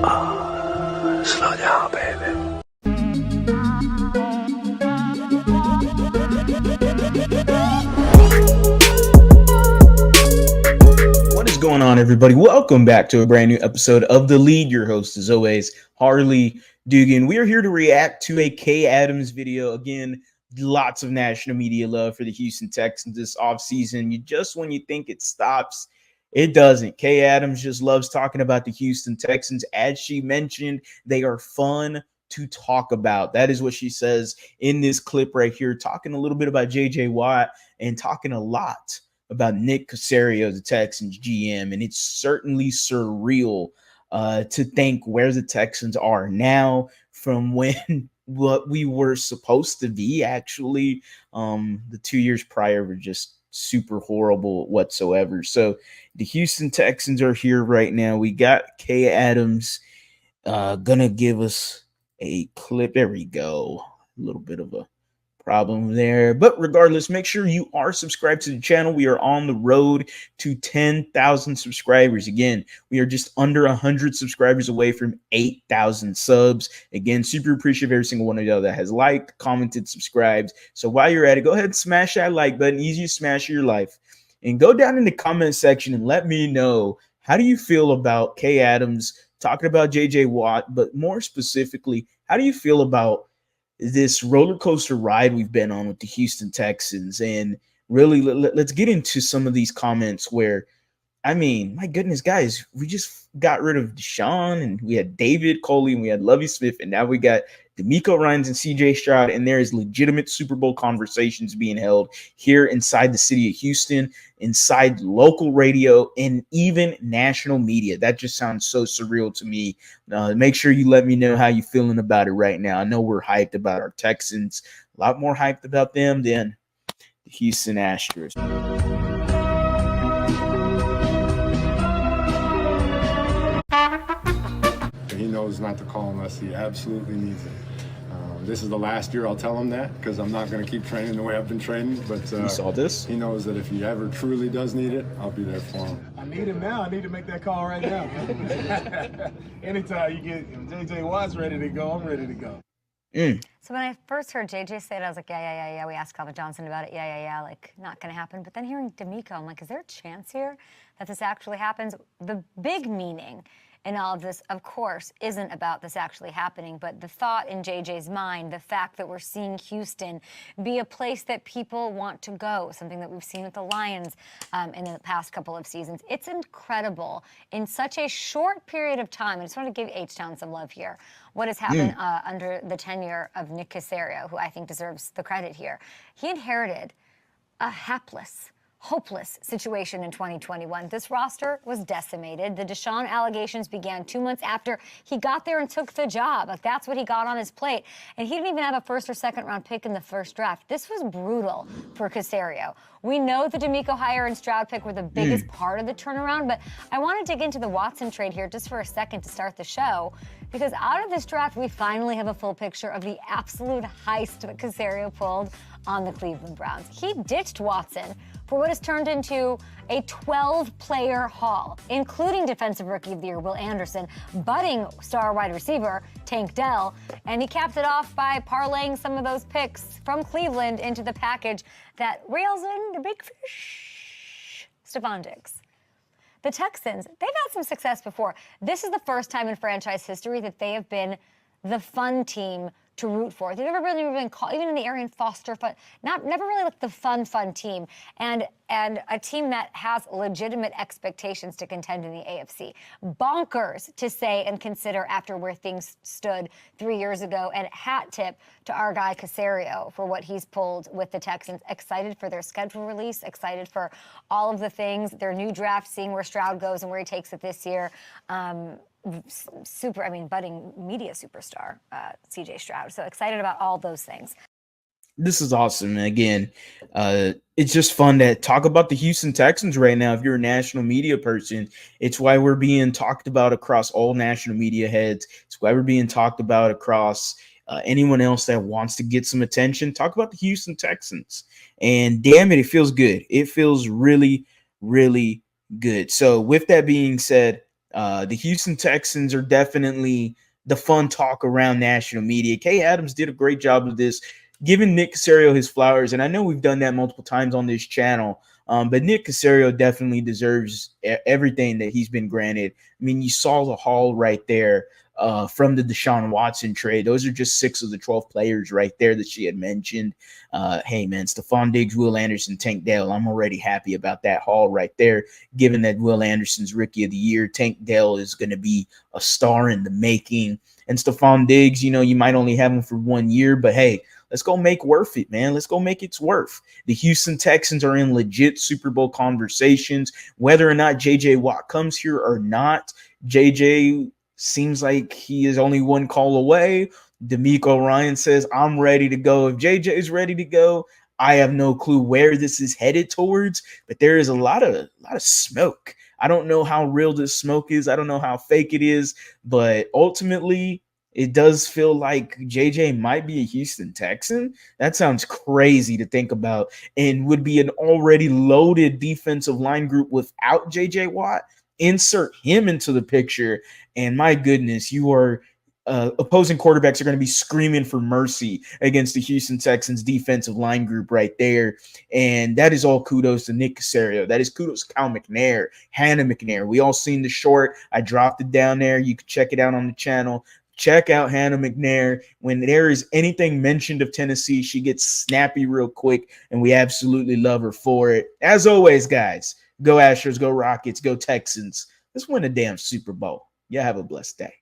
Slow down, baby. What is going on, everybody? Welcome back to a brand new episode of The Lead. Your host, as always, Harley Dugan. We are here to react to a Kay Adams video. Again, lots of national media love for the Houston Texans this offseason. When you think it stops, it doesn't. Kay Adams just loves talking about the Houston Texans. As she mentioned, they are fun to talk about. That is what she says in this clip right here, talking a little bit about J.J. Watt and talking a lot about Nick Caserio, the Texans GM. And it's certainly surreal to think where the Texans are now from when what we were supposed to be. Actually, the 2 years prior were just super horrible whatsoever. So the Houston Texans are here right now. We got Kay Adams gonna give us a clip. There we go. A little bit of a problem there, but regardless, make sure you are subscribed to the channel. We are on the road to 10,000 subscribers. Again, we are just under 100 subscribers away from 8,000 subs. Again, super appreciative of every single one of y'all that has liked, commented, subscribed. So while you're at it, go ahead and smash that like button, easiest smash of your life, and go down in the comment section and let me know, how do you feel about Kay Adams talking about J.J. Watt, but more specifically, how do you feel about this roller coaster ride we've been on with the Houston Texans? And really, let's get into some of these comments where, I mean, my goodness, guys, we just got rid of Deshaun, and we had David Coley, and we had Lovie Smith, and now we got D'Amico Ryans and CJ Stroud, and there is legitimate Super Bowl conversations being held here inside the city of Houston, inside local radio, and even national media. That just sounds so surreal to me. Make sure you let me know how you're feeling about it right now. I know we're hyped about our Texans, a lot more hyped about them than the Houston Astros. He knows not to call unless he absolutely needs it. This is the last year I'll tell him that, because I'm not going to keep training the way I've been training. But You saw this? He knows that if he ever truly does need it, I'll be there for him. I need him now. I need to make that call right now. Anytime you get, if J.J. Watt's ready to go, I'm ready to go. So when I first heard JJ say it, I was like, yeah. We asked Calvin Johnson about it. Yeah. Like, not going to happen. But then hearing D'Amico, I'm like, is there a chance here that this actually happens? The big meaning in all of this, of course, isn't about this actually happening, but the thought in JJ's mind, the fact that we're seeing Houston be a place that people want to go, something that we've seen with the Lions in the past couple of seasons. It's incredible in such a short period of time. I just want to give H-Town some love here. What has happened under the tenure of Nick Caserio, who I think deserves the credit here. He inherited a hapless, hopeless situation in 2021. This roster was decimated. The Deshaun allegations began 2 months after he got there and took the job. Like, that's what he got on his plate. And he didn't even have a first or second round pick in the first draft. This was brutal for Caserio. We know the D'Amico hire and Stroud pick were the biggest part of the turnaround, but I want to dig into the Watson trade here just for a second to start the show, because out of this draft, we finally have a full picture of the absolute heist that Caserio pulled on the Cleveland Browns. He ditched Watson for what has turned into a 12-player haul, including Defensive Rookie of the Year Will Anderson, budding star wide receiver Tank Dell, and he capped it off by parlaying some of those picks from Cleveland into the package that reels in the big fish, Stephon Diggs. The Texans, they've had some success before. This is the first time in franchise history that they have been the fun team to root for. They've never really been called, even in the Arian Foster fun, never really like the fun team, and a team that has legitimate expectations to contend in the AFC. Bonkers to say and consider after where things stood 3 years ago, and hat tip to our guy Caserio for what he's pulled with the Texans. Excited for their schedule release, excited for all of the things, their new draft, seeing where Stroud goes and where he takes it this year. Budding media superstar, CJ Stroud. So excited about all those things. This is awesome. And again, it's just fun to talk about the Houston Texans right now. If you're a national media person, it's why we're being talked about across all national media heads. It's why we're being talked about across anyone else that wants to get some attention. Talk about the Houston Texans. And damn it feels good. It feels really, really good. So with that being said, The Houston Texans are definitely the fun talk around national media. Kay Adams did a great job of this, giving Nick Caserio his flowers. And I know we've done that multiple times on this channel, but Nick Caserio definitely deserves everything that he's been granted. I mean, you saw the haul right there from the Deshaun Watson trade. Those are just 6 of the 12 players right there that she had mentioned. Hey, man, Stephon Diggs, Will Anderson, Tank Dell. I'm already happy about that haul right there, given that Will Anderson's Rookie of the Year. Tank Dell is going to be a star in the making. And Stephon Diggs, you might only have him for 1 year, but hey, let's go make worth it, man. Let's go make its worth. The Houston Texans are in legit Super Bowl conversations. Whether or not J.J. Watt comes here or not, J.J. seems like he is only one call away. D'Amico Ryan says, I'm ready to go. If J.J. is ready to go, I have no clue where this is headed towards, but there is a lot of smoke. I don't know how real this smoke is. I don't know how fake it is, but ultimately, it does feel like JJ might be a Houston Texan. That sounds crazy to think about, and would be an already loaded defensive line group without JJ Watt. Insert him into the picture, and my goodness, you are opposing quarterbacks are going to be screaming for mercy against the Houston Texans defensive line group right there. And that is all kudos to Nick Caserio. That is kudos to Cal McNair, Hannah McNair. We all seen the short. I dropped it down there. You can check it out on the channel. Check out Hannah McNair. When there is anything mentioned of Tennessee, she gets snappy real quick, and we absolutely love her for it. As always, guys, go Astros, go Rockets, go Texans. Let's win a damn Super Bowl. Yeah, have a blessed day.